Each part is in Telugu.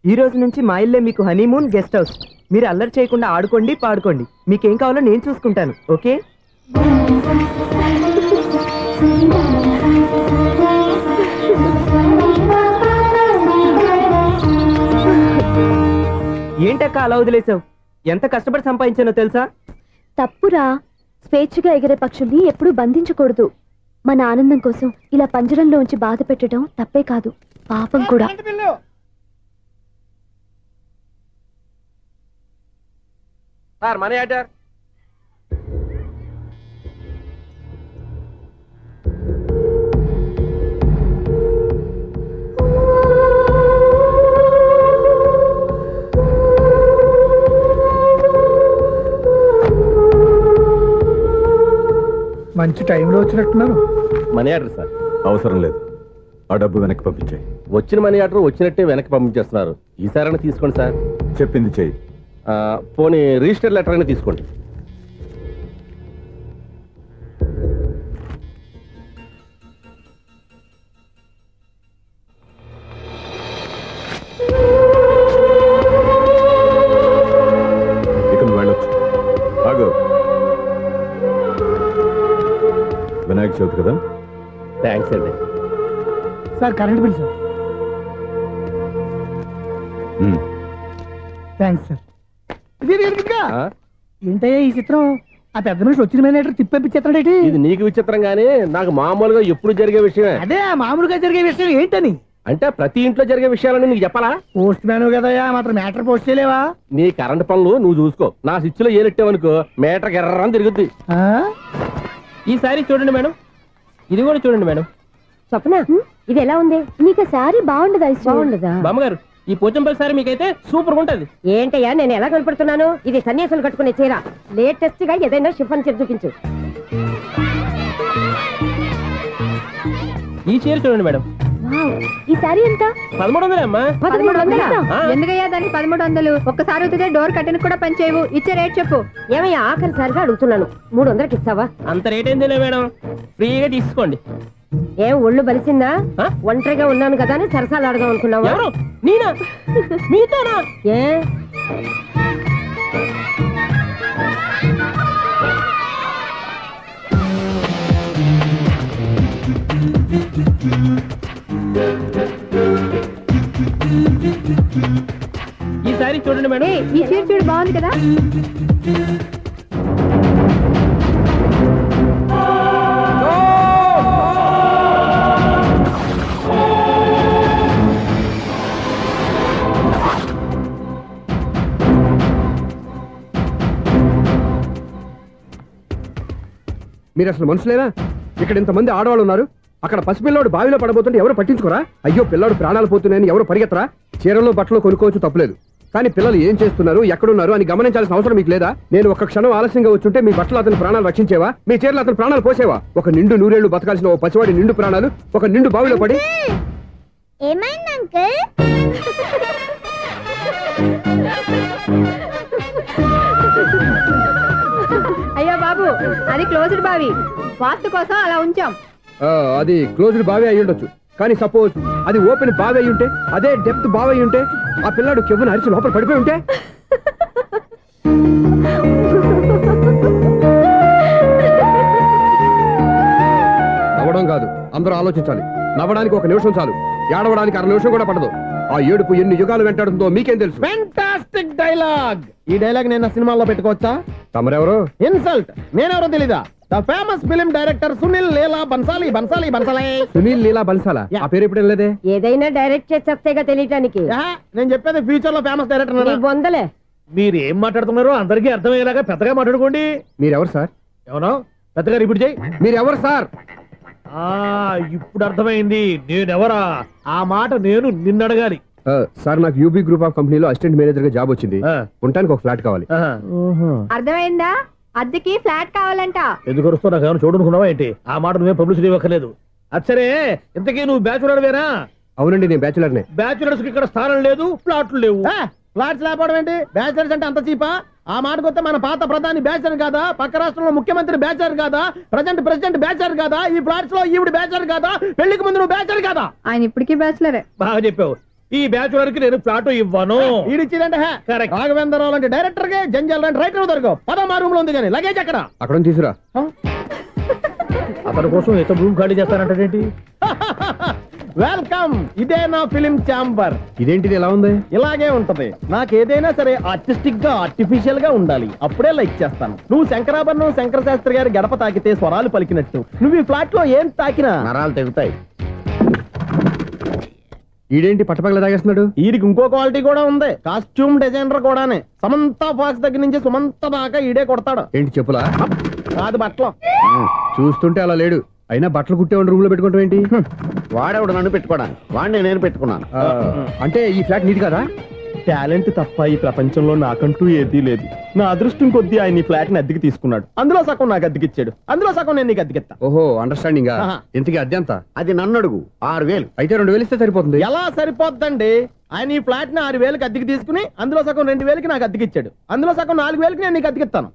ఈ రోజు నుంచి మా ఇల్లే మీకు హనీమూన్ గెస్ట్ హౌస్. మీరు అల్లరి చేయకుండా ఆడుకోండి, పాడుకోండి. మీకేం కావాలో నేను చూసుకుంటాను. ఓకే? ఏంటక్క అలా వదిలేసావు? ఎంత కష్టపడి సంపాదించానో తెలుసా? తప్పురా. స్వేచ్ఛగా ఎగిరే పక్షుల్ని ఎప్పుడూ బంధించకూడదు. మన ఆనందం కోసం ఇలా పంజరంలో ఉంచి బాధ పెట్టడం తప్పే కాదు, పాపం కూడా. Sir money order. మంచి టైంలో వచ్చినట్టున్నారు. Money order sir. అవసరం లేదు, ఆ డబ్బు వెనక్కి పంపించాయి. వచ్చిన మనీ ఆర్డర్ వచ్చినట్టే వెనక్కి పంపించేస్తున్నారు. ఈసారైనా తీసుకోండి సార్. చెప్పింది చెయ్యి. పోనీ రిజిస్టర్ లెటర్ అయినా తీసుకోండి. ఇక నువ్వు వెళ్ళొచ్చు. ఆగు. వినాయక చవితి కదా? థ్యాంక్స్ అండి. Sir current bill sir. Thanks sir. ఏంటయ్యా ఈ చిత్రం? ఆ పెద్ద మనిషి వచ్చిన మేనేటర్ తిప్పించేస్తాడేటి? ఇది నీకు విచిత్రం గానీ నాకు మామూలుగా ఎప్పుడు జరిగే విషయమే. అదే మామూలుగా జరిగే విషయం ఏంటని? అంటే ప్రతి ఇంట్లో జరిగే విషయాలని నీకు చెప్పాలా? పోస్ట్ మ్యాన్ కదయ్యా, మాత్రం మ్యాటర్ పోస్ట్ చేయలేవా? నీ కరెంట్ పనులు నువ్వు చూసుకో. నా స్విచ్ లో ఏలెట్టావనుకో మీటర్ ఎర్రని తిరుగుద్ది. ఈసారి చూడండి మేడం, ఇది కూడా చూడండి మేడం. స్వప్న, ఇది ఎలా ఉంది? నీకు సారీ బాగుండదా? బాగుండదా బామ్మగారు? ఈ పోచంపల్లి సారీ మీకైతే సూపర్ ఉంటది. ఏంటయ్యా నేను ఎలా కనపడుతున్నాను? ఇది సన్యాసులు కట్టుకునే చీర. లేటెస్ట్ గా ఏదైనా షిఫాన్ చీర చూపించు. ఈ చీర చూడండి మేడం. ఈ సారీ ఎంత? 1300 అమ్మా. 1300? ఎందుకయ్యా దానికి 1300? ఒక్కసారి అవుతుందే డోర్ కట్టెన్ కూడా పనిచేయవు. ఇచ్చే రేట్ చెప్పు. ఏమయ్యా ఆఖరిసారిగా అడుగుతున్నాను, 300కి ఇస్తావా? అంత రేట్ ఏందిలే మేడం, ఫ్రీగా తీసుకోండి. ఏం ఒళ్ళు బలిసిందా? ఒంటరిగా ఉన్నాను కదా అని సరసాలు అడదాం అనుకున్నావా? నేనా? మీతోనా? ఏ ఈ సారీ చూడండి మేడం. ఈ చీర చూడు, బాగుంది కదా? మీరు అసలు మనుషులేనా? ఇక్కడ ఇంతమంది ఆడవాళ్ళు ఉన్నారు. అక్కడ పసిపిల్లాడు బావిలో పడబోతుంటే ఎవరు పట్టించుకోరా? అయ్యో పిల్లాడు ప్రాణాలు పోతున్నాయని ఎవరు పరిగెత్తరా? చీరలో బట్టలు కొనుక్కోవచ్చు, తప్పలేదు. కానీ పిల్లలు ఏం చేస్తున్నారు, ఎక్కడున్నారు అని గమనించాల్సిన అవసరం మీకు లేదా? నేను ఒక్క క్షణం ఆలస్యంగా వచ్చుంటే మీ బట్టలు అతని ప్రాణాలు రక్షించేవా? మీ చీరలు అతని ప్రాణాలు పోసేవా? ఒక నిండు నూరేళ్లు బతకాల్సిన ఓ పసివాడి నిండు ప్రాణాలు ఒక నిండు బావిలో పడి. ఏమైంది అంకుల్? అయ్యో బాబు, అది క్లోజ్డ్ బావి, వాస్తు కోసం అలా ఉంచాం. అది క్లోజ్డ్ బావి అయి ఉండొచ్చు, కానీ సపోజ్ అది ఓపెన్ బావి అయి ఉంటే, అదే డెప్త్ బావి అయి ఉంటే, ఆ పిల్లాడు కెవ్వున అరిచి లోపల పడిపోయి ఉంటే? నవ్వడం కాదు, అందరూ ఆలోచించాలి. నవ్వడానికి 1 నిమిషం చాలు, ఏడవడానికి 1/2 నిమిషం కూడా పడదు. ఆ ఏడుపు ఎన్ని యుగాలు వెంటాడుతుందో మీకేం తెలుసు? Fantastic dialogue. ఈ డైలాగ్ నేను సినిమాల్లో పెట్టుకోవచ్చా? తమరెవరు? ఇన్సల్ట్. నేనెవరో తెలీదా? The famous film director Sunil Leela Bansali. Bansali Bansali Sunil Leela బన్సాలా? ఆ పేరు ఎప్పుడు లేదే. ఏదైనా డైరెక్ట్ చేసేస్తేగా తెలియటానికి. నేను చెప్పేది ఫ్యూచర్ లో ఫేమస్ డైరెక్టర్. బొందలే. మీరు ఏం మాట్లాడుతున్నారో అందరికీ అర్థమయ్యేలాగా పెద్దగా మాట్లాడుకోండి. మీరెవరు సార్? ఎవరో పెద్దగా రిపీట్ చేయి. మీరెవరు సార్? ఇప్పుడు అర్థమైంది నేనెవరా. ఆ మాట నేను నిన్ను అడగాలి. సార్, నాకు యూబీ గ్రూప్ ఆఫ్ కంపెనీలో అసిస్టెంట్ మేనేజర్ గా జాబ్ వచ్చింది. ఉండటానికి ఒక ఫ్లాట్ కావాలి. అర్థమైందా? అద్దెకి ఫ్లాట్ కావాలంట. ఎందుకు వస్తావు? నాకు ఏమైనా చూడనుకున్నావా ఏంటి? ఆ మాట నువ్వే పబ్లిసిటీ ఇవ్వక్కర్లేదు. అచ్చరే, ఇంతకీ నువ్వు బ్యాచులర్ వేరా? అవునండి, నేను బ్యాచులర్నే. బ్యాచులర్స్ కి ఇక్కడ స్థానం లేదు, ఫ్లాట్లు లేవు. ఫ్లాట్స్ లేకపోవడం ఏంటి? బ్యాచులర్స్ అంటే అంత చీపా? ఆ మాటకొస్తే మన పాత ప్రధాని బ్యాచర్ కాదా? పక్క రాష్ట్రంలో ముఖ్యమంత్రి బ్యాచర్ కాదా? ప్రెసిడెంట్ బ్యాచర్ కాదా? ఈ ఫ్లాట్స్ లో ఈవిడ బ్యాచర్ కాదా? పెళ్లికి ముందు నువ్వు బ్యాచర్ కాదా? ఆయన ఇప్పటికీ బ్యాచులరే. బాగా చెప్పావు. ఈ బ్యాచులర్ కి నేను ఫ్లాట్ ఇవ్వను. ఈడిచ్చిందంటే రాఘవేంద్రరావు లాంటి డైరెక్టర్ కి జంజాల్ లాంటి రైటర్ దొరకవు. పదమా రూమ్ లో ఉంది కానీ లగేజ్ అక్కడ అక్కడ తీసురా. అతని కోసం ఎంత రూమ్ ఖాళీ చేస్తానంటే వెల్కమ్. ఇదే నా ఫిలిం ఛాంబర్. ఇదేంటిది ఎలా ఉంది? ఇలాగే ఉంటది. నాకేదైనా సరే ఆర్టిస్టిక్ గా ఆర్టిఫిషియల్ గా ఉండాలి. అప్పుడే లైక్ చేస్తాను. నువ్వు శంకరాభరణం శంకర శాస్త్రి గారి గడప తాకితే స్వరాలు పలికినట్టు నువ్వు ఈ ఫ్లాట్ లో ఏం తాకినా నరాలు తెగుతాయి. ఈడేంటి పట్టపగల తాగేస్తున్నాడు? వీడికి ఇంకో క్వాలిటీ కూడా ఉంది. కాస్ట్యూమ్ డిజైనర్ కూడానే. సమంత ఫాక్స్ దగ్గర నుంచి సుమంత దాకా ఈడే కొడతాడు. ఏంటి చెప్పులా? కాదు బట్టలు. చూస్తుంటే అలా లేడు. అయినా బట్టలు కుట్టేవాడు రూమ్ లో పెట్టుకుంటాం ఏంటి? వాడేవాడు నన్ను పెట్టుకోవడానికి. వాడిని నేను పెట్టుకున్నాను. అంటే ఈ ఫ్లాట్ నీది కదా? టాలెంట్ తప్ప ఈ ప్రపంచంలో నాకంటూ ఏదీ లేదు. నా అదృష్టం కొద్దీ ఆయన ఈ ఫ్లాట్ ని అద్దెకి తీసుకున్నాడు. అందులో సగం నాకు అద్దెకిచ్చాడు. అందులో సగం నేను నీకు అద్దెకిస్తా. ఓహో, అండర్స్టాండింగ్. ఇంతకీ అద్దె ఎంత? అది నన్ను అడుగు. 6,000. అయితే 2,000 ఇస్తే సరిపోతుంది. ఎలా సరిపోద్దండి? ఆయన ఈ ఫ్లాట్ ని 6,000కి అద్దెకి తీసుకుని అందులో సగం 2,000కి నాకు అద్దెకిచ్చాడు. అందులో సగం 4,000కి నేను నీకు అద్దెకిస్తాను.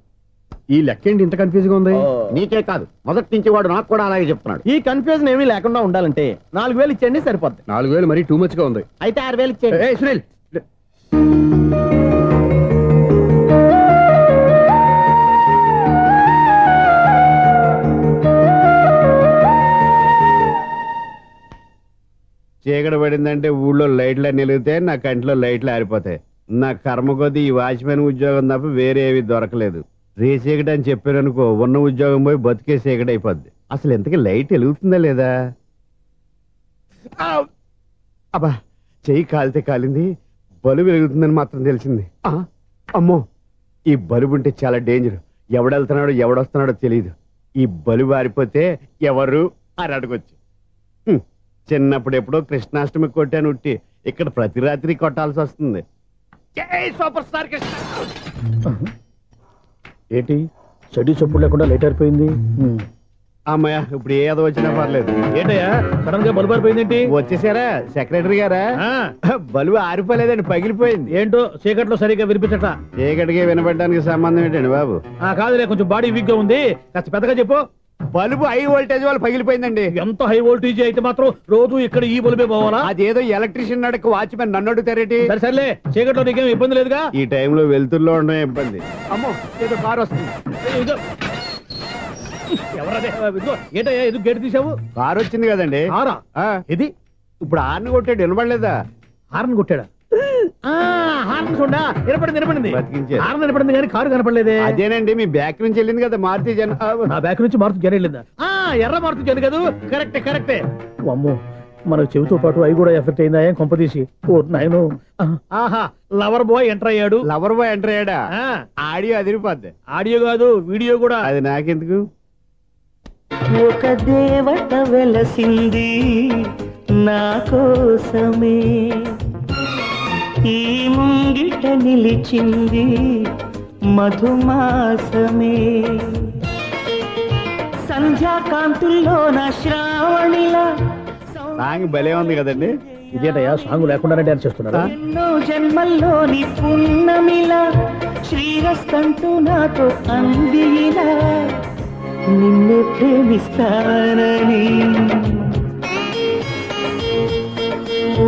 ఈ లెక్క ఏంటి ఇంత కన్ఫ్యూజ్ గా ఉంది? నీకే కాదు, మొదటి నుంచి వాడు నాకు కూడా అలాగే చెప్తున్నాడు. ఈ కన్ఫ్యూజన్ ఏమీ లేకుండా ఉండాలంటే 4,000 ఇచ్చేయండి సరిపోద్ది. 4,000 మరీ టూ మచ్ గా ఉంది. అయితే 6,000 ఇచ్చేయండి. సునీల్, చీకటి పడిందంటే ఊళ్ళో లైట్లు అన్ని వెలిగితే నా కంటిలో లైట్లు ఆరిపోతాయి. నా కర్మ కొద్దీ ఈ వాచ్మెన్ ఉద్యోగం తప్ప వేరే ఏవి దొరకలేదు. రేచీకటి అని చెప్పారనుకో, ఉన్న ఉద్యోగం పోయి బతికే చీకటి అయిపోద్ది. అసలు ఇంతకీ లైట్ వెలుగుతుందా లేదా? అబ్బా, చెయ్యి కాలితే కాలింది. బలుబు వెలుగుతుందని మాత్రం తెలిసింది. అమ్మో, ఈ బలుబు ఉంటే చాలా డేంజర్. ఎవడెళ్తున్నాడో ఎవడొస్తున్నాడో తెలియదు. ఈ బలుబు ఆరిపోతే ఎవరు అని అడగొచ్చు. చిన్నప్పుడు ఎప్పుడో కృష్ణాష్టమి కొట్టాను ఉట్టి. ఇక్కడ ప్రతి రాత్రి కొట్టాల్సి వస్తుంది. జై సూపర్ స్టార్ కృష్ణ. ఏంటి చెడు చెప్పుడు లేకుండా లేట్ అయిపోయింది? అమ్మయ్య, ఇప్పుడు ఏదో వచ్చినా పర్లేదు. ఏంటయ్యా సడన్ గా బల్బు అయిపోయింది ఏంటి? వచ్చేసారా సెక్రటరీ గారా? బలుబు ఆరిపోలేదండి, పగిలిపోయింది. ఏంటో చీకట్లో సరిగ్గా వినిపించట. చీకటికి వినపడడానికి సంబంధం ఏంటండి బాబు? కాదులే, కొంచెం బాడీ వీక్ గా ఉంది. కాస్త పెద్దగా చెప్పు. బల్బు హై వోల్టేజ్ వాళ్ళు పగిలిపోయిందండి. ఎంత హై వోల్టేజ్ అయితే మాత్రం రోజు ఇక్కడ ఈ బల్బే పోవాలా? అదేదో ఎలక్ట్రీషియన్ నడక వాచ్మెన్ నన్ను అడుగుతారేటి? సర్లే, చీకట్లో నీకేం ఇబ్బంది లేదుగా? ఈ టైంలో వెళ్తుల్లో ఉండడం ఇబ్బంది. అమ్మో, ఏదో కారు వస్తుంది. ఎవరదే? ఏంటయ్యా ఎందుకు గేట్ తీసావు? కారు వచ్చింది కదండి. కారా? ఇది ఇప్పుడు హార్న్ కొట్టాడు, వినపడలేదా? హార్న్ కొట్టాడా? హార్న్ చూడా వినపడింది. హార్న్ వినపడింది కానీ కారు కనపడలేదే. అదేనండి, మీ బ్యాక్ నుంచి వెళ్ళింది కదా మారుతి జన. నా బ్యాక్ నుంచి మారుతి జన వెళ్ళిందా? ఎర్ర మారుతి జన కదా. కరెక్టే. అమ్మో, మనకు చెవితో పాటు అవి కూడా ఎఫెక్ట్ అయిందా ఏం కొంపదీసి? ఓ నాయను. ఆహా, లవర్ బాయ్ ఎంటర్ అయ్యాడు. లవర్ బాయ్ ఎంటర్ అయ్యాడా? ఆడియో అదిరిపోద్ది. ఆడియో కాదు, వీడియో కూడా. అది నాకెందుకు? ఒక దేవత వెలసింది నా కోసమే, ఈ ముంగిట నిలిచింది మధుమాసమే, సంధ్యాకాంతుల్లో నా శ్రావణిలా. సాంగ్ భలే ఉంది కదండి. ఇదేటయ్యా సాంగ్ లేకుండానే డాన్స్ చేస్తున్నారా? ఎన్నో జన్మల్లోని పున్నమిలా శ్రీరస్తంటూ నాతో అందిలా, నిన్నే ప్రేమిస్తానని.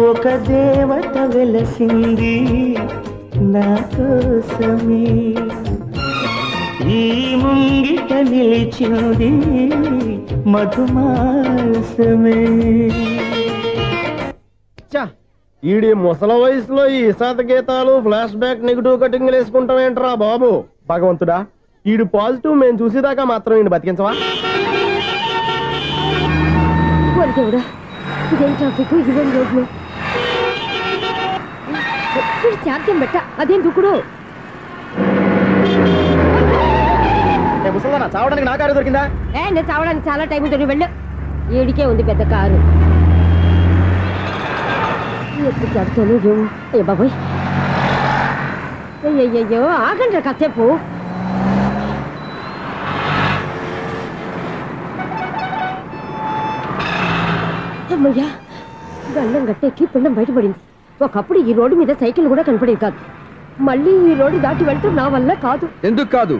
ఒక దేవత వెలసింది నా కోసమే, ఈ ముంగిట నిలిచింది మధుమాసమే. ఈడి ముసల వయసులో ఈ ఇసాత గీతాలు, ఫ్లాష్ బ్యాక్, నెగిటివ్ కటింగ్ వేసుకుంటాం ఏంట్రా బాబు? భగవంతుడా, ఈడు పాజిటివ్ మేము చూసేదాకా మాత్రం ఈయన బతికించవా? ఇదేం ట్రాఫిక్, ఇదేం రోడ్లు, శాంతం బెట్ట, అదేం దుక్కుడు. ముసలా చావడానికి నా కారు దొరికిందా? నేను చావడానికి చాలా టైం ఉంటుంది. వెళ్ళు, ఏడికే ఉంది పెద్ద కారు. ఎప్పుడు కడతాను ఏమో. అయ్యో బాబోయ్, అయ్యయ్యో ఆగండి కాసేపు. అమ్మయ్యా, గల్లం గట్టెక్కి పిండం బయటపడింది. ఒకప్పుడు ఈ రోడ్డు మీద సైకిల్ కూడా కనపడేది కాదు. మళ్ళీ ఈ రోడ్డు దాటి వెళ్తూ నా వల్ల కాదు. ఎందుకు కాదు?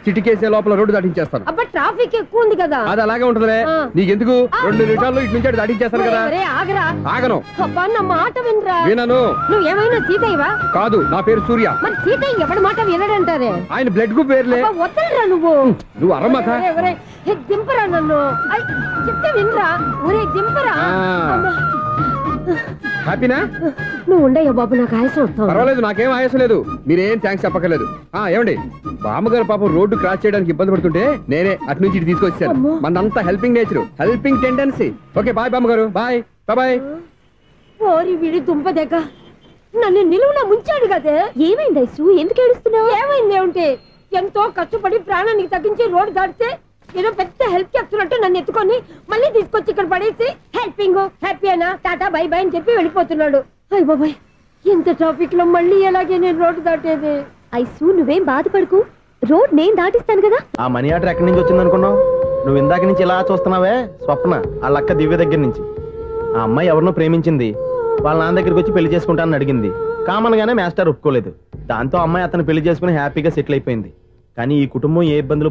చిటికేసే లోపల రోడ్డు దాటించేస్తాను. అబ్బా ట్రాఫిక్ ఎక్కువ ఉంది కదా. అది అలాగే ఉంటదిలే. నీకెందుకు 2 నిమిషాల్లో ఇటు నుంచి దాటించేస్తాను కదా. ఆగరా. ఆగను. అబ్బా నా మాట వినరా. వినను. నువ్వు ఏమైనా సీతయ్యవా? కాదు, నా పేరు సూర్య. మరి సీతయ్య ఎవడి మాట వినడంటారే? ఆయన బ్లడ్ గ్రూప్ పేర్లే. వద్దరా నువ్వు. నువ్వు అరమ్మక. దింపరా నన్ను. చెప్తే వినరా. ఒరే దింపరా. హ్యాపీనా? నువ్వు ఉండయ్యా బాబు, నాకు ఆయాసం వస్తావు. పర్వాలేదు, నాకేం ఆయాసం లేదు. మీరేం థ్యాంక్స్ చెప్పక్కర్లేదు. ఏమండి, బామ్మగారు పాపం రోడ్డు క్రాస్ చేయడానికి ఇబ్బంది పడుతుంటే నేనే అటు నుంచి ఇటు తీసుకొచ్చాను. మనంతా helping nature, helping tendency. Okay bye బామ్మగారు. Bye bye. ఓరి వీడి దుంపదెక్క నన్ను నిలువున ముంచాడు కదే. ఏమైంది ఐసు? ఎందుకు ఏడుస్తున్నావు? ఏమైంది ఏమిటి? ఎంతో కష్టపడి ప్రాణానికి తగ్గించి రోడ్డు దాటితే ఏదో పెద్ద హెల్ప్ చేస్తున్నట్టు నన్ను ఎత్తుకొని మళ్ళీ తీసుకొచ్చి ఇక్కడ పడేసి హెల్పింగ్ హ్యాపీ అయినా టాటా బై బై అని చెప్పి వెళ్ళిపోతున్నాడు. అయ్య బాబాయ్, ఇంత ట్రాఫిక్ లో మళ్ళీ ఎలాగే నేను రోడ్డు దాటేది? ఐసు నువ్వేం బాధపడకు, రోడ్ నేను దాటిస్తాను కదా. ఆ మనీ ఆర్డర్ ఎక్కడి నుంచి వచ్చింది అనుకున్నావు? నువ్వు ఇందాక నుంచి ఇలా చూస్తున్నావే, స్వప్న వాళ్ళ అక్క దివ్య దగ్గర నుంచి. ఆ అమ్మాయి ఎవరినో ప్రేమించింది, వాళ్ళ నాన్న దగ్గరికి వచ్చి పెళ్లి చేసుకుంటానని అడిగింది. కామన్ గానే మాస్టర్ ఒప్పుకోలేదు. దాంతో అమ్మాయి అతను పెళ్లి చేసుకుని హ్యాపీగా సెటిల్ అయిపోయింది. కానీ ఈ కుటుంబం ఏ ఇబ్బందులు